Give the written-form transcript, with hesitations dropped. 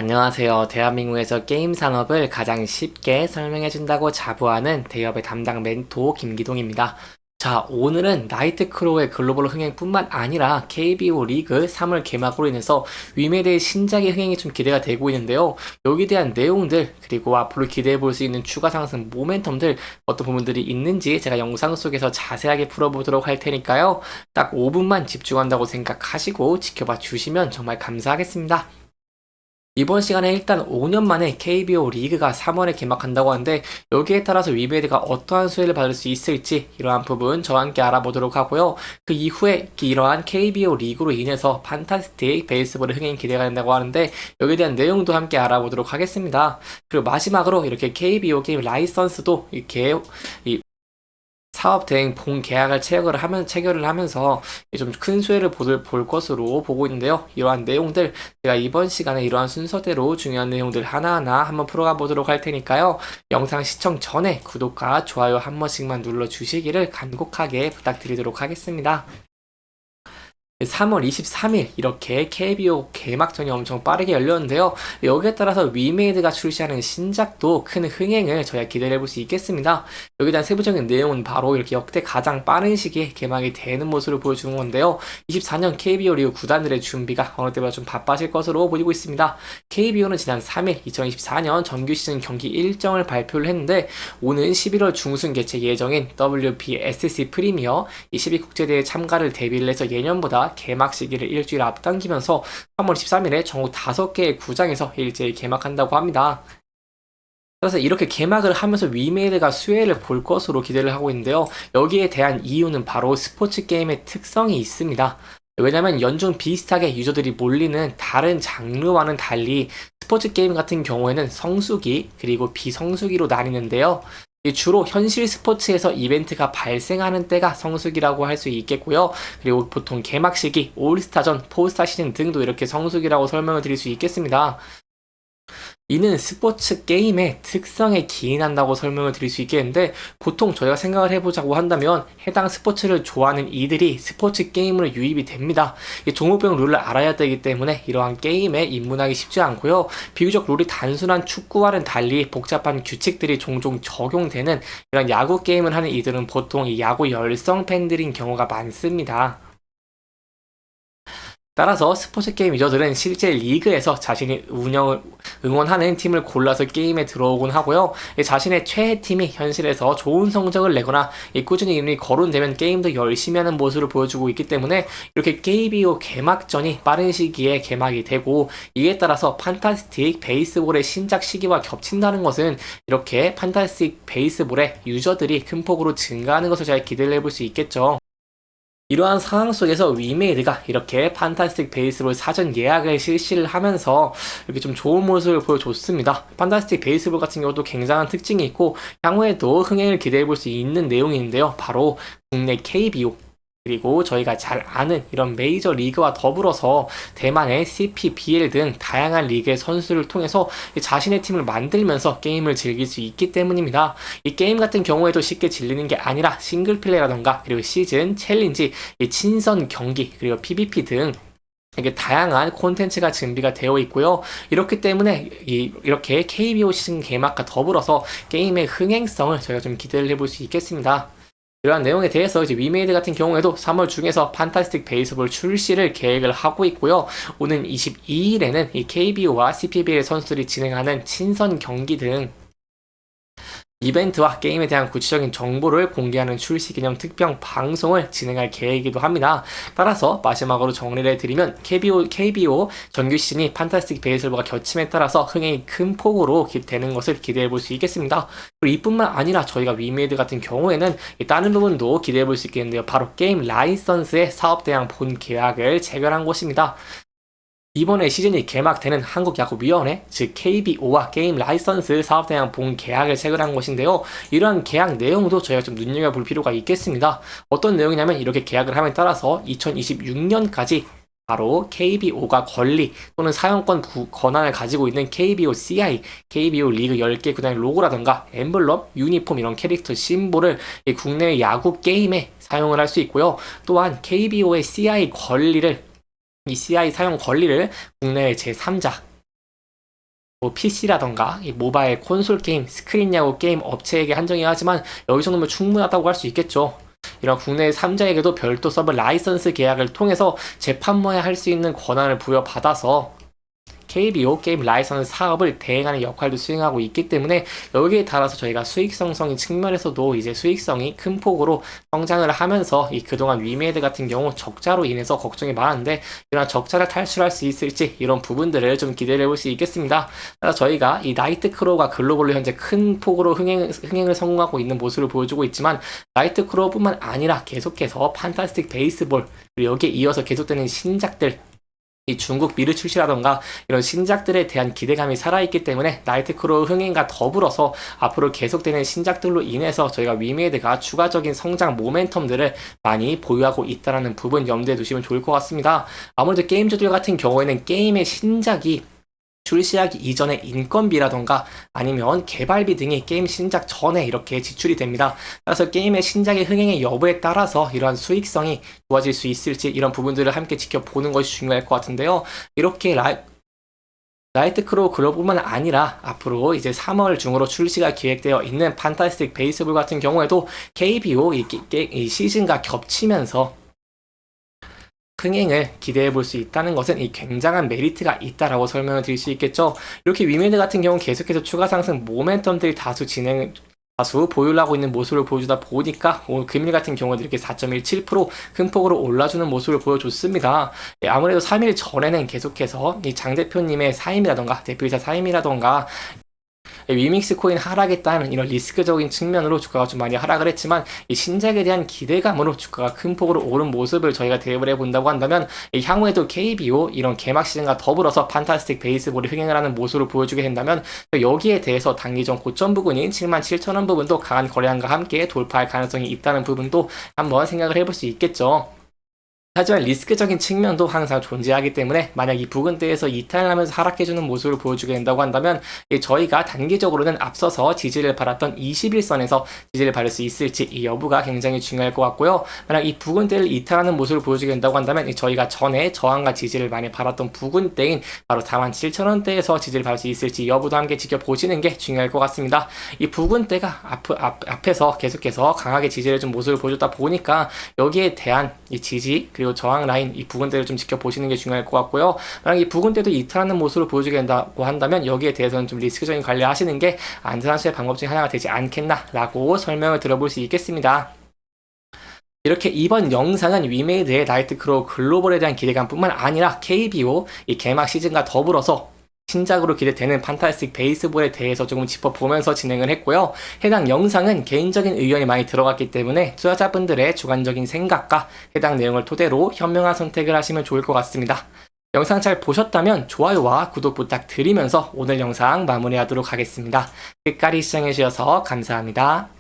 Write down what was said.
안녕하세요. 대한민국에서 게임 산업을 가장 쉽게 설명해준다고 자부하는 대기업의 담당 멘토 김기동입니다. 자, 오늘은 나이트크로우의 글로벌 흥행뿐만 아니라 KBO 리그 3월 개막으로 인해서 위메드의 신작의 흥행이 좀 기대가 되고 있는데요. 여기에 대한 내용들, 그리고 앞으로 기대해 볼 수 있는 추가 상승 모멘텀들, 어떤 부분들이 있는지 제가 영상 속에서 자세하게 풀어보도록 할 테니까요. 딱 5분만 집중한다고 생각하시고 지켜봐 주시면 정말 감사하겠습니다. 이번 시간에 일단 5년 만에 KBO 리그가 3월에 개막한다고 하는데 여기에 따라서 위메드가 어떠한 수혜를 받을 수 있을지 이러한 부분 저와 함께 알아보도록 하고요. 그 이후에 이러한 KBO 리그로 인해서 판타스틱 베이스볼의 흥행이 기대가 된다고 하는데 여기에 대한 내용도 함께 알아보도록 하겠습니다. 그리고 마지막으로 이렇게 KBO 게임 라이선스도 이렇게 사업 대행 본 계약을 체결을 하면서 좀 큰 수혜를 볼 것으로 보고 있는데요. 이러한 내용들 제가 이번 시간에 이러한 순서대로 중요한 내용들 하나하나 한번 풀어가 보도록 할 테니까요. 영상 시청 전에 구독과 좋아요 한 번씩만 눌러주시기를 간곡하게 부탁드리도록 하겠습니다. 3월 23일 이렇게 KBO 개막전이 엄청 빠르게 열렸는데요. 여기에 따라서 위메이드가 출시하는 신작도 큰 흥행을 저희가 기대해 볼 수 있겠습니다. 여기에 대한 세부적인 내용은 바로 이렇게 역대 가장 빠른 시기에 개막이 되는 모습을 보여주는 건데요. 24년 KBO 리그 구단들의 준비가 어느 때보다 좀 바빠질 것으로 보이고 있습니다. KBO는 지난 3일 2024년 정규 시즌 경기 일정을 발표를 했는데 오는 11월 중순 개최 예정인 WPSC 프리미어 12국제대회 참가를 대비를 해서 예년보다 개막 시기를 일주일 앞당기면서 3월 13일에 전국 5개의 구장에서 일제히 개막한다고 합니다. 그래서 이렇게 개막을 하면서 위메이드가 수혜를 볼 것으로 기대를 하고 있는데요. 여기에 대한 이유는 바로 스포츠 게임의 특성이 있습니다. 왜냐면 연중 비슷하게 유저들이 몰리는 다른 장르와는 달리 스포츠 게임 같은 경우에는 성수기 그리고 비성수기로 나뉘는데요. 주로 현실 스포츠에서 이벤트가 발생하는 때가 성수기라고 할 수 있겠고요. 그리고 보통 개막 시기, 올스타전, 포스타 시즌 등도 이렇게 성수기라고 설명을 드릴 수 있겠습니다. 이는 스포츠 게임의 특성에 기인한다고 설명을 드릴 수 있겠는데 보통 저희가 생각을 해보자고 한다면 해당 스포츠를 좋아하는 이들이 스포츠 게임으로 유입이 됩니다. 종목별 룰을 알아야 되기 때문에 이러한 게임에 입문하기 쉽지 않고요. 비교적 룰이 단순한 축구와는 달리 복잡한 규칙들이 종종 적용되는 이런 야구 게임을 하는 이들은 보통 이 야구 열성 팬들인 경우가 많습니다. 따라서 스포츠 게임 유저들은 실제 리그에서 자신이 응원하는 팀을 골라서 게임에 들어오곤 하고요. 자신의 최애 팀이 현실에서 좋은 성적을 내거나 꾸준히 이름이 거론되면 게임도 열심히 하는 모습을 보여주고 있기 때문에 이렇게 KBO 개막전이 빠른 시기에 개막이 되고 이에 따라서 판타스틱 베이스볼의 신작 시기와 겹친다는 것은 이렇게 판타스틱 베이스볼의 유저들이 큰 폭으로 증가하는 것을 잘 기대를 해볼 수 있겠죠. 이러한 상황 속에서 위메이드가 이렇게 판타스틱 베이스볼 사전 예약을 실시를 하면서 이렇게 좀 좋은 모습을 보여줬습니다. 판타스틱 베이스볼 같은 경우도 굉장한 특징이 있고 향후에도 흥행을 기대해 볼 수 있는 내용인데요. 바로 국내 KBO 그리고 저희가 잘 아는 이런 메이저 리그와 더불어서 대만의 CPBL 등 다양한 리그의 선수를 통해서 자신의 팀을 만들면서 게임을 즐길 수 있기 때문입니다. 이 게임 같은 경우에도 쉽게 질리는 게 아니라 싱글플레이라던가 그리고 시즌, 챌린지, 친선 경기, 그리고 PVP 등 이게 다양한 콘텐츠가 준비가 되어 있고요. 이렇기 때문에 이렇게 KBO 시즌 개막과 더불어서 게임의 흥행성을 저희가 좀 기대를 해볼 수 있겠습니다. 이러한 내용에 대해서 이제 위메이드 같은 경우에도 3월 중에서 판타스틱 베이스볼 출시를 계획을 하고 있고요. 오는 22일에는 이 KBO와 CPBL 선수들이 진행하는 친선 경기 등 이벤트와 게임에 대한 구체적인 정보를 공개하는 출시 기념 특별 방송을 진행할 계획이기도 합니다. 따라서 마지막으로 정리를 해드리면 KBO 정규 시즌이 판타스틱 베이스볼과 겹침에 따라서 흥행이 큰 폭으로 되는 것을 기대해 볼 수 있겠습니다. 그리고 이뿐만 아니라 저희가 위메이드 같은 경우에는 다른 부분도 기대해 볼 수 있겠는데요. 바로 게임 라이선스의 사업 대행 본 계약을 체결한 곳입니다. 이번에 시즌이 개막되는 한국야구위원회, 즉 KBO와 게임 라이선스 사업 대행 본 계약을 체결한 것인데요. 이러한 계약 내용도 저희가 좀 눈여겨볼 필요가 있겠습니다. 어떤 내용이냐면 이렇게 계약을 함에 따라서 2026년까지 바로 KBO가 권리 또는 사용권 권한을 가지고 있는 KBO CI, KBO 리그 10개 구단의 로고라던가 엠블럼, 유니폼 이런 캐릭터 심볼을 국내 야구 게임에 사용을 할 수 있고요. 또한 KBO의 CI 권리를 이 CI 사용 권리를 국내의 제3자 뭐 PC라던가 이 모바일 콘솔 게임, 스크린 야구 게임 업체에게 한정이야 하지만 여기 정도면 충분하다고 할 수 있겠죠. 이런 국내 3자에게도 별도 서버 라이선스 계약을 통해서 재판모에 할 수 있는 권한을 부여받아서 KBO 게임 라이선스 사업을 대행하는 역할도 수행하고 있기 때문에 여기에 따라서 저희가 수익성적인 측면에서도 이제 수익성이 큰 폭으로 성장을 하면서 이 그동안 위메이드 같은 경우 적자로 인해서 걱정이 많은데 이런 적자를 탈출할 수 있을지 이런 부분들을 좀 기대를 해볼 수 있겠습니다. 그래서 저희가 이 나이트크로우가 글로벌로 현재 큰 폭으로 흥행을 성공하고 있는 모습을 보여주고 있지만 나이트크로우뿐만 아니라 계속해서 판타스틱 베이스볼 그리고 여기에 이어서 계속되는 신작들 이 중국 미르 출시라던가 이런 신작들에 대한 기대감이 살아있기 때문에 나이트크로우 흥행과 더불어서 앞으로 계속되는 신작들로 인해서 저희가 위메이드가 추가적인 성장 모멘텀들을 많이 보유하고 있다는 부분 염두에 두시면 좋을 것 같습니다. 아무래도 게임주들 같은 경우에는 게임의 신작이 출시하기 이전에 인건비라던가 아니면 개발비 등이 게임 신작 전에 이렇게 지출이 됩니다. 그래서 게임의 신작의 흥행의 여부에 따라서 이러한 수익성이 좋아질 수 있을지 이런 부분들을 함께 지켜보는 것이 중요할 것 같은데요. 이렇게 나이트크로우 글로벌뿐만 아니라 앞으로 이제 3월 중으로 출시가 기획되어 있는 판타스틱 베이스볼 같은 경우에도 KBO 이 시즌과 겹치면서 흥행을 기대해 볼 수 있다는 것은 이 굉장한 메리트가 있다라고 설명을 드릴 수 있겠죠. 이렇게 위메이드 같은 경우는 계속해서 추가 상승 모멘텀들이 다수 보유를 하고 있는 모습을 보여주다 보니까 오늘 금일 같은 경우는 이렇게 4.17%큰 폭으로 올라주는 모습을 보여줬습니다. 아무래도 3일 전에는 계속해서 이 장 대표님의 사임이라던가 대표이사 사임이라던가 위믹스 코인 하락에 따른 이런 리스크적인 측면으로 주가가 좀 많이 하락을 했지만 이 신작에 대한 기대감으로 주가가 큰 폭으로 오른 모습을 저희가 대입을 해본다고 한다면 향후에도 KBO 이런 개막 시즌과 더불어서 판타스틱 베이스볼이 흥행을 하는 모습을 보여주게 된다면 여기에 대해서 단기전 고점 부근인 77,000원 부분도 강한 거래량과 함께 돌파할 가능성이 있다는 부분도 한번 생각을 해볼 수 있겠죠. 하지만 리스크적인 측면도 항상 존재하기 때문에 만약 이 부근대에서 이탈하면서 하락해주는 모습을 보여주게 된다고 한다면 저희가 단기적으로는 앞서서 지지를 받았던 21선에서 지지를 받을 수 있을지 이 여부가 굉장히 중요할 것 같고요. 만약 이 부근대를 이탈하는 모습을 보여주게 된다고 한다면 저희가 전에 저항과 지지를 많이 받았던 부근대인 바로 47,000원대에서 지지를 받을 수 있을지 여부도 함께 지켜보시는 게 중요할 것 같습니다. 이 부근대가 앞에서 계속해서 강하게 지지를 준 모습을 보여줬다 보니까 여기에 대한 이 지지 그리고 저항 라인 이 부근대를 좀 지켜보시는 게 중요할 것 같고요. 만약 이 부근대도 이탈하는 모습을 보여주게 된다고 한다면 여기에 대해서는 좀 리스크적인 관리하시는 게 안전하실 방법 중에 하나가 되지 않겠나라고 설명을 들어볼 수 있겠습니다. 이렇게 이번 영상은 위메이드의 나이트크로우 글로벌에 대한 기대감뿐만 아니라 KBO 이 개막 시즌과 더불어서 신작으로 기대되는 판타스틱 베이스볼에 대해서 조금 짚어보면서 진행을 했고요. 해당 영상은 개인적인 의견이 많이 들어갔기 때문에 투자자분들의 주관적인 생각과 해당 내용을 토대로 현명한 선택을 하시면 좋을 것 같습니다. 영상 잘 보셨다면 좋아요와 구독 부탁드리면서 오늘 영상 마무리하도록 하겠습니다. 끝까지 시청해주셔서 감사합니다.